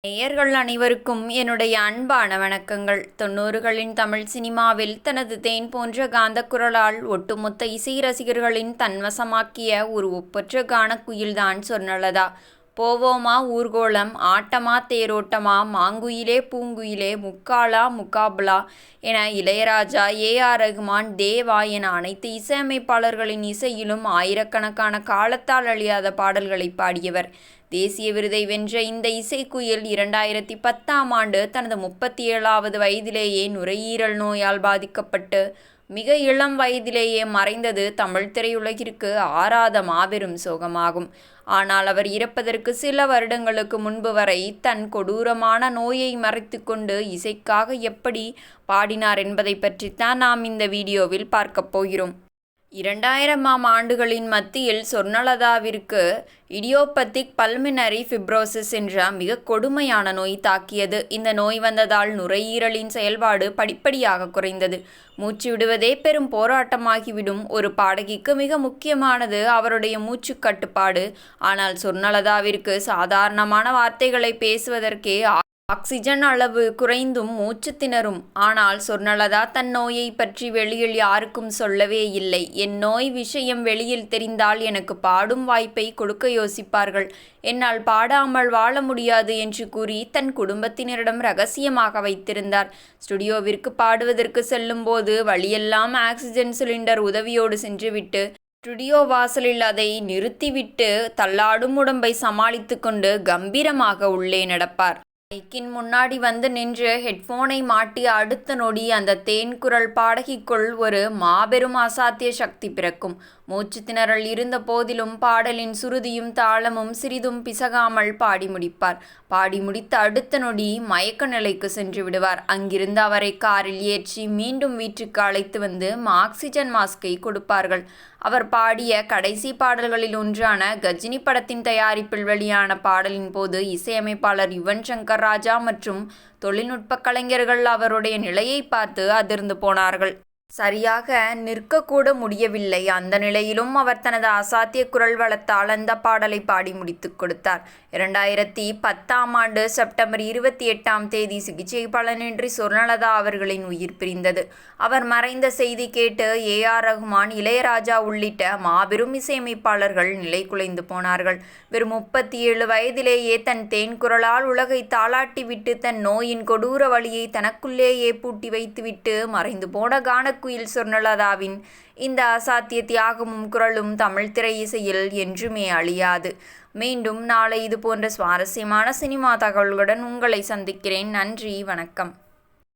நேயர்கள் அனைவருக்கும் என்னுடைய அன்பான வணக்கங்கள். 90களின் தமிழ் சினிமாவில் தனது தேன் போன்ற காந்தக்குரலால் ஒட்டுமொத்த இசை ரசிகர்களின் தன்வசமாக்கிய ஒரு ஒப்பற்ற கானக்குயில்தான் சொர்ணலதா. போவோமா ஊர்கோலம், ஆட்டமா தேரோட்டமா, மாங்குயிலே பூங்குயிலே, முக்காலா முகாபலா என இளையராஜா, AR ரகுமான், தேவா என அனைத்து இசையமைப்பாளர்களின் இசையிலும் ஆயிரக்கணக்கான காலத்தால் அழியாத பாடல்களை பாடியவர். தேசிய விருதை வென்ற இந்த இசைக்குயில் 2010ஆம் ஆண்டு தனது 37வது வயதிலேயே நுரையீரல் நோயால் பாதிக்கப்பட்டு மிக இளம் வயதிலேயே மறைந்தது தமிழ் திரையுலகிற்கு ஆறாத மாபெரும் சோகமாகும். ஆனால் அவர் இறப்பதற்கு சில வருடங்களுக்கு முன்பு வரை தன் கொடூரமான நோயை மறைத்து கொண்டு இசைக்காக எப்படி பாடினார் என்பதை பற்றித்தான் நாம் இந்த வீடியோவில் பார்க்க போகிறோம். 2000ஆம் ஆண்டுகளின் மத்தியில் சொர்ணலதாவிற்கு இடியோபத்திக் பல்மினரி ஃபிப்ரோசிஸ் என்ற மிக கொடுமையான நோய் தாக்கியது. இந்த நோய் வந்ததால் நுரையீரலின் செயல்பாடு படிப்படியாக குறைந்தது. மூச்சு விடுவதே பெரும் போராட்டமாகிவிடும். ஒரு பாடகிக்கு மிக முக்கியமானது அவருடைய மூச்சு கட்டுப்பாடு. ஆனால் சொர்ணலதாவிற்கு சாதாரணமான வார்த்தைகளை பேசுவதற்கே ஆக்சிஜன் அளவு குறைந்தும் மூச்சு திணறும். ஆனால் சொர்ணலதா தன் நோயை பற்றி வெளியில் யாருக்கும் சொல்லவே இல்லை. என் நோய் விஷயம் வெளியில் தெரிந்தால் எனக்கு பாடும் வாய்ப்பை கொடுக்க யோசிப்பார்கள். என்னால் பாடாமல் வாழ முடியாது என்று கூறி தன் குடும்பத்தினரிடம் ரகசியமாக வைத்திருந்தார். ஸ்டுடியோவிற்கு பாடுவதற்கு செல்லும்போது வழியெல்லாம் ஆக்சிஜன் சிலிண்டர் உதவியோடு சென்றுவிட்டு ஸ்டுடியோ வாசலில் அதை நிறுத்திவிட்டு தள்ளாடும் உடம்பை சமாளித்து கொண்டு கம்பீரமாக உள்ளே நடப்பார். மைக்கின் முன்னாடி வந்து நின்று ஹெட்போனை மாட்டிய அடுத்த நொடி அந்த தேன்குரல் பாடகிக்குள் ஒரு மாபெரும் அசாத்திய சக்தி பிறக்கும். மூச்சு திணறல் இருந்த போதிலும் பாடலின் சுருதியும் தாளமும் சிறிதும் பிசகாமல் பாடி முடிப்பார். பாடி முடித்த அடுத்த நொடி மயக்க நிலைக்கு சென்று விடுவார். அங்கிருந்து அவரை காரில் ஏற்றி மீண்டும் வீட்டுக்கு அழைத்து வந்து ஆக்சிஜன் மாஸ்கை கொடுப்பார்கள். அவர் பாடிய கடைசி பாடல்களில் ஒன்றான கஜினி படத்தின் தயாரிப்பில் வெளியான பாடலின் போது இசையமைப்பாளர் யுவன் சங்கர் ராஜா மற்றும் தொழில்நுட்ப கலைஞர்கள் அவருடைய நிலையை பார்த்து அதிர்ந்து போனார்கள். சரியாக நிற்கக்கூட முடியவில்லை. அந்த நிலையிலும் அவர் தனது அசாத்திய குரல் வளத்தால் அந்த பாடலை பாடி முடித்து கொடுத்தார். 2010ஆம் ஆண்டு செப்டம்பர் 28ஆம் தேதி சிகிச்சை பலனின்றி சொர்ணலதா அவர்களின் உயிர் பிரிந்தது. அவர் மறைந்த செய்தி கேட்டு AR ரகுமான், இளையராஜா உள்ளிட்ட மாபெரும் இசையமைப்பாளர்கள் நிலை குலைந்து போனார்கள். வெறும் 37 வயதிலேயே தன் தேன் குரலால் உலகை தாளாட்டிவிட்டு தன் நோயின் கொடூர வழியை தனக்குள்ளேயே பூட்டி வைத்துவிட்டு மறைந்து போன கானக்குயில் சொர்ணலதாவின் இந்த அசாத்திய தியாகமும் குரலும் தமிழ் திரை இசையில் என்றுமே அழியாது. மீண்டும் நாளை இது போன்ற சுவாரஸ்யமான சினிமா தகவல்களுடன் உங்களை சந்திக்கிறேன். நன்றி, வணக்கம்.